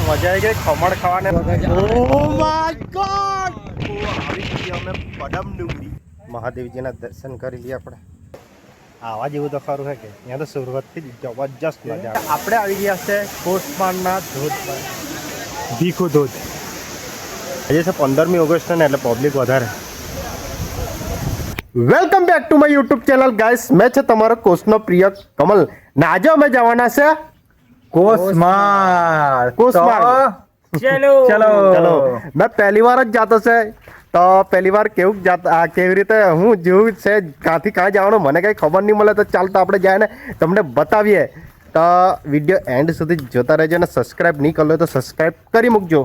મજા આવી ગઈ ખમણ ખાવાને. ઓ માય ગોડ, આવી ગઈ અમે પડમ ડુંગરી. મહાદેવજીના દર્શન કરી લઈએ આપણે. આવા જેવું તો ખરું છે કે ત્યાં તો સુરતથી જ જબરજસ્ત મજા આવે. આપણે આવી ગયા છે કોસમાનના ધોધ પર, ભીખુ ધોધ. આજે છે 15મી ઓગસ્ટ ને એટલે પબ્લિક વધારે. Welcome back to my YouTube channel guys. મેં છે તમારો કોસનો પ્રિય કમલ. ને આજે અમે જવાના છે કોસમાર. ચલો મેં પહેલી વાર જ જાતો છે, તો પહેલી વાર કેવી રીતે હું જેવું છે ક્યાંથી ક્યાં જવાનું મને કંઈ ખબર નહીં મળે. તો ચાલ તો આપણે જાય ને તમને બતાવીએ. તો વિડીયો એન્ડ સુધી જોતા રહેજો ને સબસ્ક્રાઈબ નહીં કરો તો સબસ્ક્રાઈબ કરી મૂકજો.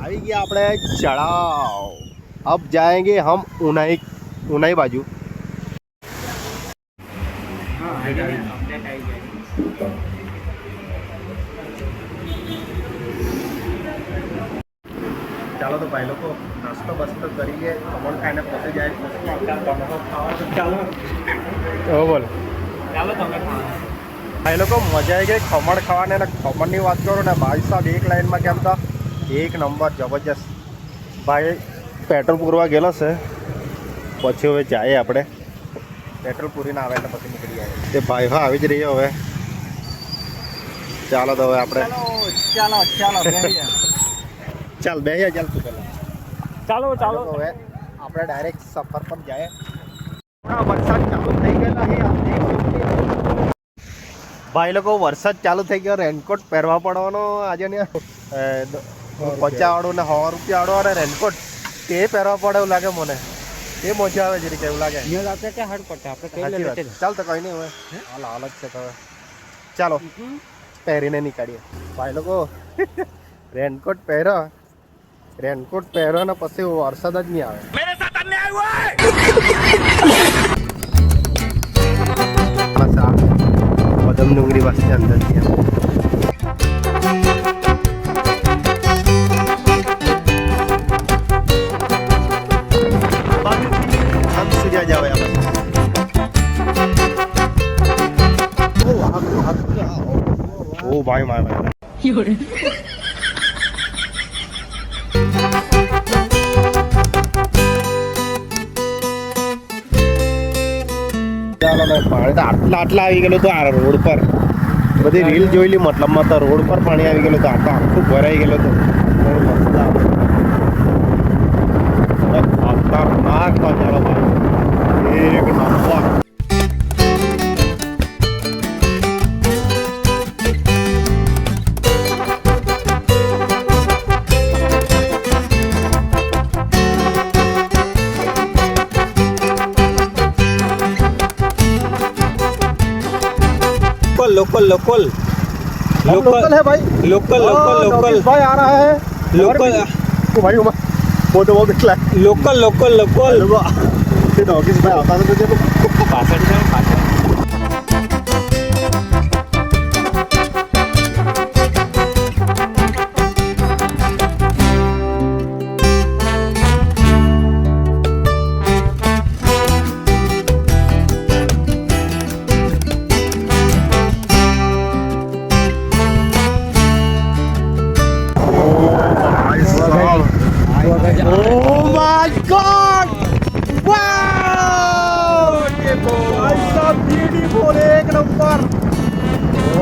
આવી ગયા આપણે ચढ़ाव. अब जाएंगे हम उनाई बाजू. ચાલો તો ભાઈ લોકો નાસ્તો બસ્તો કરીએ, ખમણ ખાઈને પછી જાય. ચાલો બોલ. ચાલો તમે ભાઈ લોકો મજા આવી ગઈ ખમણ ખાવાને. અને ખમણની વાત કરો ને ભાઈ સાહેબ, એક લાઈનમાં કેમ તો એક નંબર જબરજસ્ત. ભાઈ પેટ્રોલ પૂરવા ગયેલો છે, પછી હવે જાય આપણે પેટ્રોલ પૂરીને આવે એટલે પછી નીકળી જાય. તે ભાઈ હા આવી જ રહીએ હવે. ચાલો તો હવે આપણે ચાલ બે ચાલ તું પહેલાં ચાલો હવે આપણે ડાયરેક્ટ સફર પર જાય. વરસાદ ચાલુ થઈ ગયેલા છે ભાઈ લોકો. વરસાદ ચાલુ થઈ ગયો, રેનકોટ પહેરવા પડવાનો આજે ને. 50 વાળું ને 100 રૂપિયા વાળો અને રેનકોટ તે પહેરવા પડે એવું લાગે મને. એ મજા આવે જરીક એવું લાગે. ચાલ તો કઈ નહીં હવે હાલ જ છે. તો ચાલો પહેરીને નીકળીએ ભાઈ લોકો. રેનકોટ પહેરો ને પછી વરસાદ જ નહીં આવે. પદમ ડુંગરી પાસે અંદર ઓ ભાઈ મારા આટલા આવી ગયેલું તો આ રોડ પર બધી રીલ જોયેલી. મતલબમાં તો રોડ પર પાણી આવી ગયેલું તો આખું ભરાઈ ગયેલું હતું. ખતરનાક નજારો ભાઈ, એક નંબર. लोकल है भाई. लोकल भाई आ रहा है. लोकल भाई वो तो वो निकला. लोकल डॉगीज भाई आता तो तुझे पासठ Oh my God! Wow! ऐसा beautiful एक नंबर.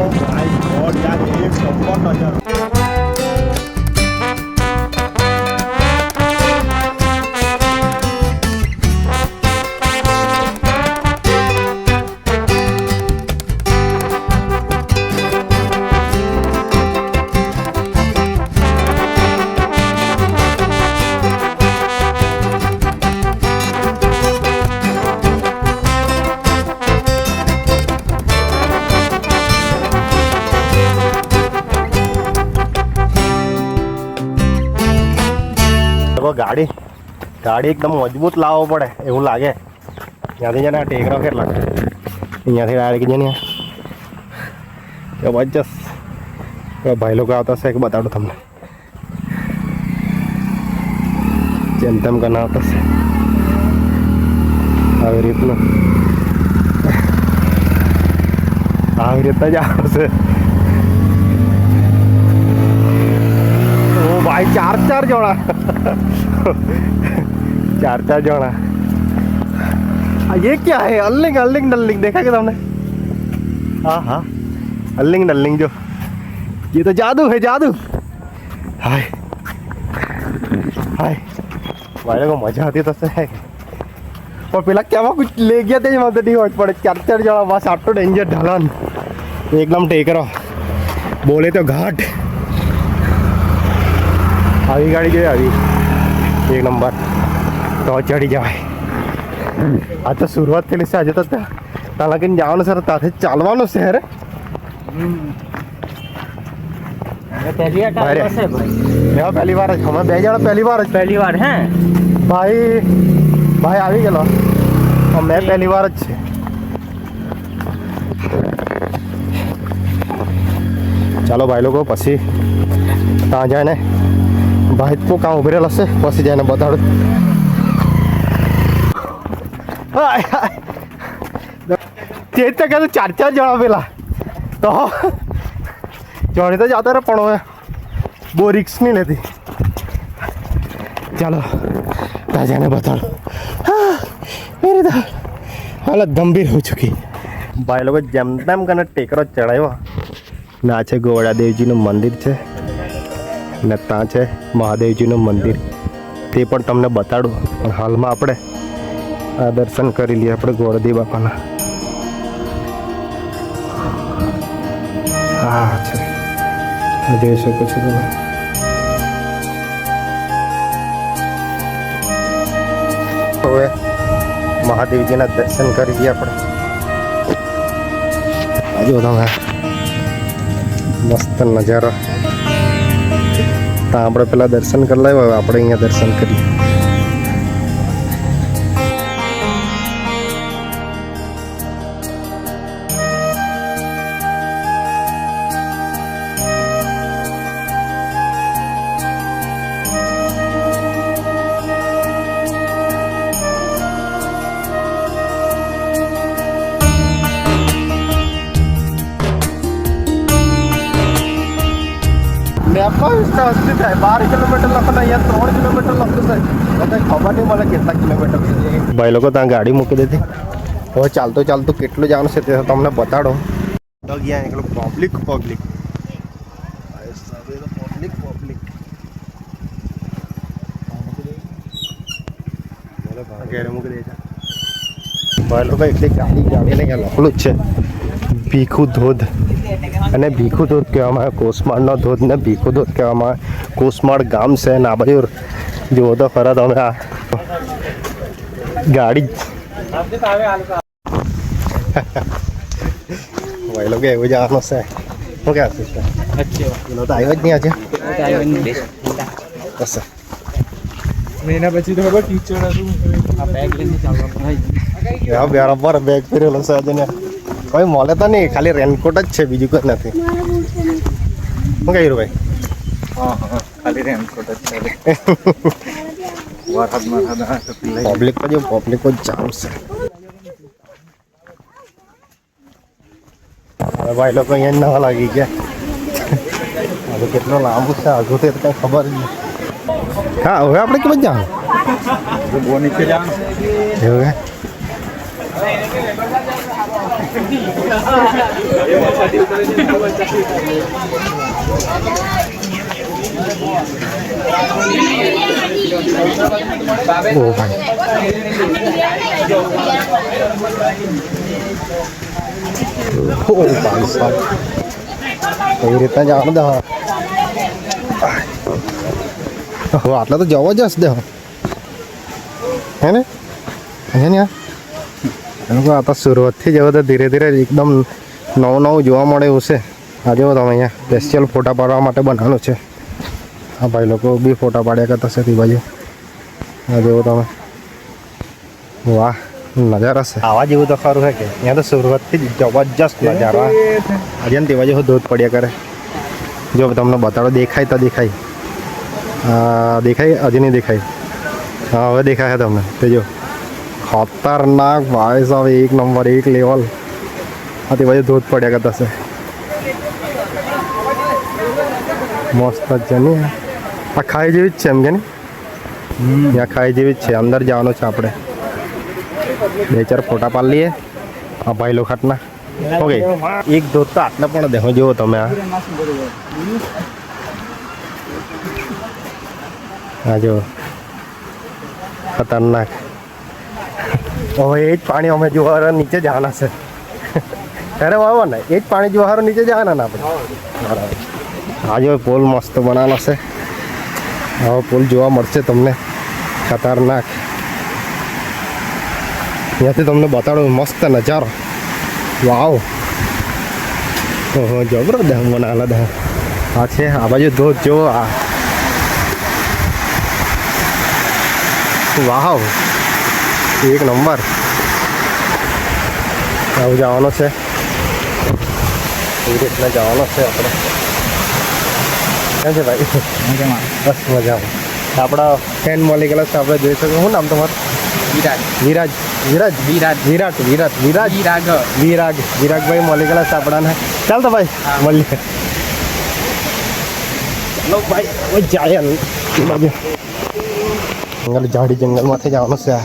Oh my God यार एक नंबर नजारा. ગાડી એકદમ મજબૂત લાવવો પડે એવું લાગે. ત્યાંથી જને ટેકરા કેટલા અહીંયાથી ડાયરેક્ટ જઈને જબરજસ્ત ભાઈ લોકો આવતા હશે કે બતાડો તમને જેમ તેમ કરીને આવતા હશે આવી રીતનું આવી રીતના જ આવશે ઓ ભાઈ ચાર જણા चार जणा ये क्या है अल्लिंग अल्लिंग डल्लिंग देखा क्या तुमने हाँ हाँ अल्लिंग डल्लिंग जो ये तो जादू है जादू हाय हाय भाई को मजा आती तो है और पेला क्या कुछ ले गया थे मतलब नहीं हो पड़े चार जणा बस आप तो डेंजर ढलान एकदम टेकरो बोले तो घाट આવી ગાડી જોઈએ આવી એક નંબર તો ચડી જવાય આ તો શરૂઆત થયેલી છે આજે તો ત્યાં લગીને જવાનું સર ત્યાંથી ચાલવાનું છે યાર પહેલી વાર જ અમે બે જણા પહેલી વાર હે ભાઈ ભાઈ આવી ગયેલો મેં પહેલી વાર જ છે ચાલો ભાઈ લોકો પછી ત્યાં જાય ને ભાઈ તો કામ ઉભી રહેલા છે પછી જઈને બતાડું તે તો કીધું ચાર જણા પેલા તો જોડે તો જતા રહે પણ હવે બહુ રિક્સ નહીં લેતી ચાલો ત્યાં જઈને બતાડું મેરી તો હાલત ગંભીર હો ચુકી ભાઈ લોકો જેમ તેમ કરીને ટેકરો ચડાવ્યો ના છે ગોવડાદેવજીનું મંદિર છે ને ત્યાં છે મહાદેવજીનું મંદિર તે પણ તમને બતાડું પણ હાલમાં આપણે આ દર્શન કરી લઈએ આપણે ગોળદેવ બાપાના હા છે જોઈ શકો છો તમે હવે મહાદેવજીના દર્શન કરી લઈએ આપણે જો તમે મસ્ત નજારો ત્યાં આપણે પેલા દર્શન કરી લાવ્યા હવે આપણે અહીંયા દર્શન કરીએ ભાઈ લોકો ત્યાં ગાડી મૂકી દીધી હવે ચાલતો કેટલું જવાનું છે તે તમને બતાડો એકલું પબ્લિક ઘેરે મૂકી દે છે ભાઈ લોકો એટલી ગાડી લઈ લખલું જ છે ભીખુ ધોધ અને ભીખુ ધોધ કહેવામાં આવે કોસમાળનો ધોધ ને ભીખુ ધોધ કહેવામાં આવે કોસમાળ ગામ છે ને આ બાજુ જુઓ તો ખરા તમે આ ગાડી ભાઈ લોકો એવું જવાનું છે શું કે એનો તો આવ્યો જ નહીં આજે બસ મહિના પછી તો ખબર ટીચર હતું આ બેગ લઈને ચાલવા બરાબર બેગ ફેરેલો છે આજે ને કોઈ મળે તો નહીં ખાલી રેનકોટ જ છે બીજું કંઈ નથી શું કહ્યું ભાઈ ખાલી રેનકોટ જ છે પબ્લિક જ જામ છે હવે ભાઈ લોકો અહીંયા નવા લાગી ગયા હવે કેટલો લાંબુ છે હજુ તો કંઈ ખબર જ નહીં હા હવે આપણે કેમ જવાનું બહુ નીચે જવાનું એવું એવી રીતના જવાનું દે આટલા તો જવા જ હશે હે ને અહીંયા લોકો આ તો શરૂઆતથી જ હવે તો ધીરે ધીરે એકદમ નવું જોવા મળે એવું છે આ જુઓ તમે અહીંયા સ્પેશિયલ ફોટા પાડવા માટે બનાવવાનું છે હા ભાઈ લોકો બી ફોટા પાડ્યા કરતા છે તે બાજુ આ જુઓ તમે વાહ નજારા છે આવા જેવું તો ખરું છે કે અહીંયા તો શરૂઆતથી જ જબરજસ્ત નજારા આજે ને તે બાજુ ધોધ પડ્યા કરે જો તમને બતાડો, દેખાય તો દેખાય, દેખાય હજી નહીં દેખાય, હા હવે દેખાય તમને. તે જો ખતરનાક ભાઈ સાહેબ, એક નંબર, એક લેવલ. આ તે બાજુ ધોધ પડ્યા કરતા છે, મસ્ત જ છે ને. આ ખાઈ જેવી જ છે એમ કે ને, ત્યાં ખાઈ જેવી જ છે. અંદર જવાનું છે આપણે, 2-4 ફોટા પાડી લઈએ આ ભાઈ લોખાટના. ઓકે, એક ધોધ તો આટલા પણ દેખો, જુઓ તમે આ જો ખતરનાક. હવે એ જ પાણી અમે જુવારો નીચે જવાના છે. અરે વાવો ને, એ જ પાણી જુવારો નીચે જવાના ને આપણે. બરાબર. આ જો પુલ મસ્ત બનાવેલો છે. હવે પુલ જોવા મળશે તમને, ખતરનાક. ત્યાંથી તમને બતાડું મસ્ત નજારો. વાવ, ઓહો જબરો ડેમ બનાવેલો ડેમ. આ છે આ બાજુ ધોધ જો, આ વાવ, એક નંબર. આવું જવાનું છે, એવી રીતના જવાનું છે આપણે. કેમ છે ભાઈ? મજામાં, બસ મજામાં. આપણા ફેન મળી ગયેલા છે, આપણે જોઈ શકીએ. શું નામ તમારું? વિરાજ. વિરાજ વિરાજ વિરાજ વિરાટ વિરાટ વિરાજ વિરાગ વિરાગ વિરાગભાઈ મળી ગયેલા છે આપણાને. ચાલ તો ભાઈ મળીએ. ચાલો ભાઈ, હવે જાય બાજુ જંગલ, ઝાડી જંગલમાંથી જવાનું છે.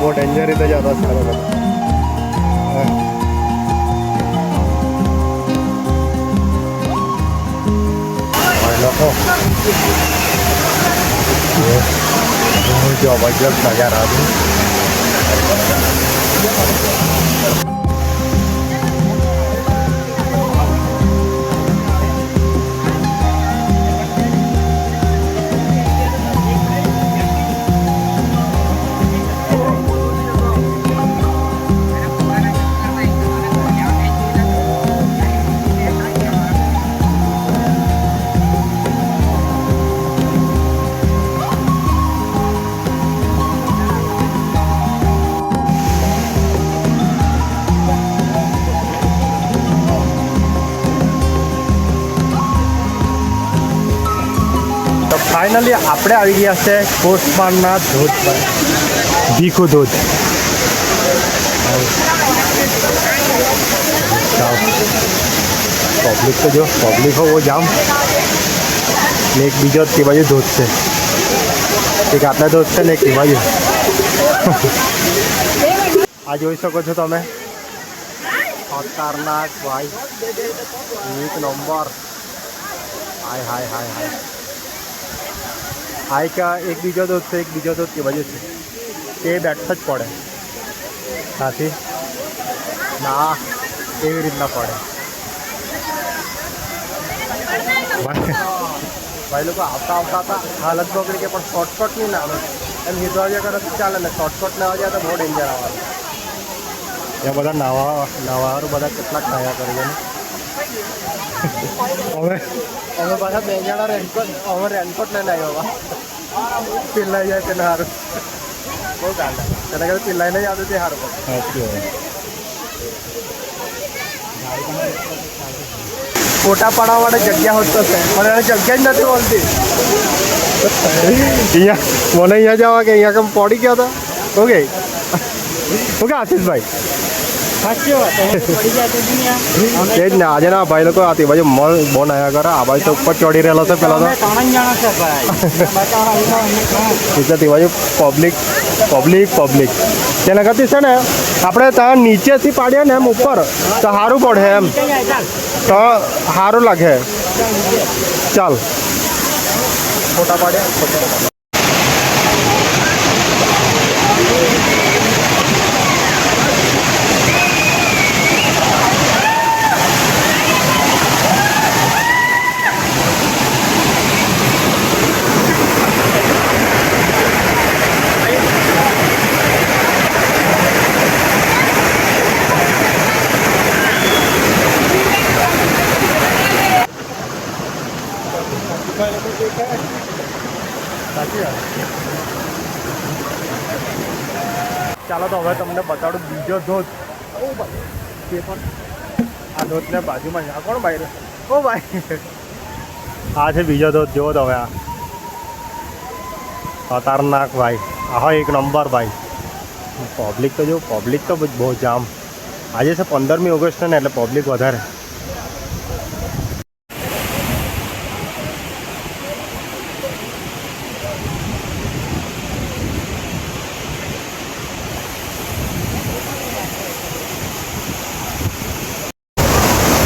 બહુ ડેન્જર રીતે જતો સારો બધો. લોકો જબરજસ્ત નજારા હતું. ફાઇનલી આપણે આવી ગયા છે કોસમારના ધોધ પર, ભીખુ ધોધ. પબ્લિક તો જો, પબ્લિક હો વો જામ. ને એક બીજો તે બાજુ ધોધ છે, એક આટલા ધોધ છે ને એક તે બાજુ. આ જોઈ શકો છો તમે, ખતરનાક ભાઈ, એક નંબર. હાય હાય હાય હાય. આ એક બીજો ધોધ છે, એક બીજો ધોધ તે બાજુ છે, તે બેઠો જ પડે સાથી ના, એવી રીતના પડે. ભાઈ લોકો આવતા આવતા હતા, હાલત બગડી કે પણ શોર્ટકટ નહીં ના આવે એમ હીધો આવ્યા કરે તો ચાલે ને, શોર્ટકટ લેવા જાય તો બહુ ડેન્જર આવવાનું. એ બધા નાવાવાળું બધા કેટલાક ખાયા કરે છે ને. અમે પાછા 2 જણા રેનકોટ, અમે રેનકોટ લઈને આવ્યા પીલાઈ જાય તેને સારું, બહુ ગાંડા. તેને કદાચ પીલાઈ નહીં આવતું તે સારું પડે. ફોટા પાડવા માટે જગ્યા હોત તો છે, પણ એને જગ્યા જ નથી મળતી. અહીંયા મને અહીંયા જવા કે અહીંયા કેમ પડી ગયા હતા. ઓકે ઓકે આશીષભાઈ, એ જ ને આજે ના ભાઈ લોકો આતી બાજુ બહુ નયા કરે. આ બાજુ તો ઉપર ચડી રહેલો છે પેલા તો, તે બાજુ પબ્લિક પબ્લિક પબ્લિક. તેના કરતી છે ને આપણે ત્યાં નીચેથી પાડીએ ને એમ ઉપર તો સારું પડે, એમ તો સારું લાગે. ચાલ ફોટા પાડ્યા. સાચી વાત. ચાલો તો હવે તમને બતાડું બીજો ધોધ. ઓ ભાઈ તે પણ આ ધોધને બાજુમાં છે. આ કોણ ભાઈ રે? ઓ ભાઈ આ છે બીજો ધોધ. જુઓ તો હવે આ ખતરનાક ભાઈ. આહો એક નંબર ભાઈ. પબ્લિક તો જો પબ્લિક તો બહુ જામ. આજે છે 15મી ઓગસ્ટ ને એટલે પબ્લિક વધારે.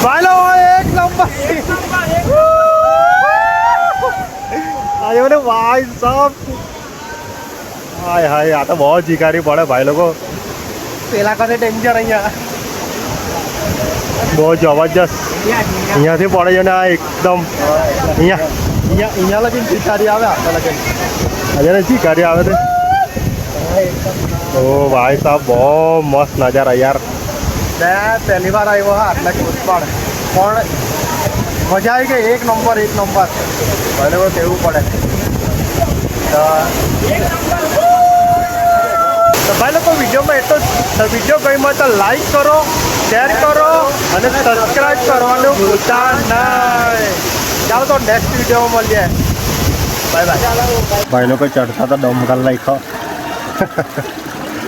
ભાઈલો એક નંબર આયો ને ભાઈ સાહેબ. હાય હાય આ તો બહુ જીકારી પડે ભાઈ લોકો. પેલા કરતે ડેન્જર અહીંયા બહુ જબરજસ્ત અહીંયાથી પડે છે ને આ એકદમ અહીંયા લગીને શિકારી આવે. આપણે લગીને આજે શિકારી આવે છે. ઓ ભાઈ સાહેબ બહુ મસ્ત નજારા યાર. મેં પહેલી વાર આવ્યો હા આટલા કોસ્ટપાડ પણ મજા આવી ગઈ. એક નંબર ભાઈ લોકો કહેવું પડે. તો ભાઈ લોકો વિડીયોમાં એટલો વિડીયો ગમ્યો તો લાઈક કરો, શેર કરો અને સબસ્ક્રાઈબ કરવાનું ભૂલતા નહીં. ચાલો તો નેક્સ્ટ વિડીયોમાં મળીએ. Bye bye. ભાઈ લોકો ચડતા તો ડમકાલ નાખ્યો.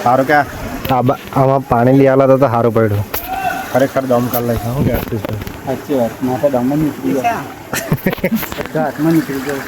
સારું કે આમાં પાણી લઈ આવેલા તો સારું પડ્યું. ખરેખર દમકાલ નાખ્યો. શું કહેતું? સાચી વાત. માથે દમ નીકળી ગયો. હાથમાં નીકળી ગયો.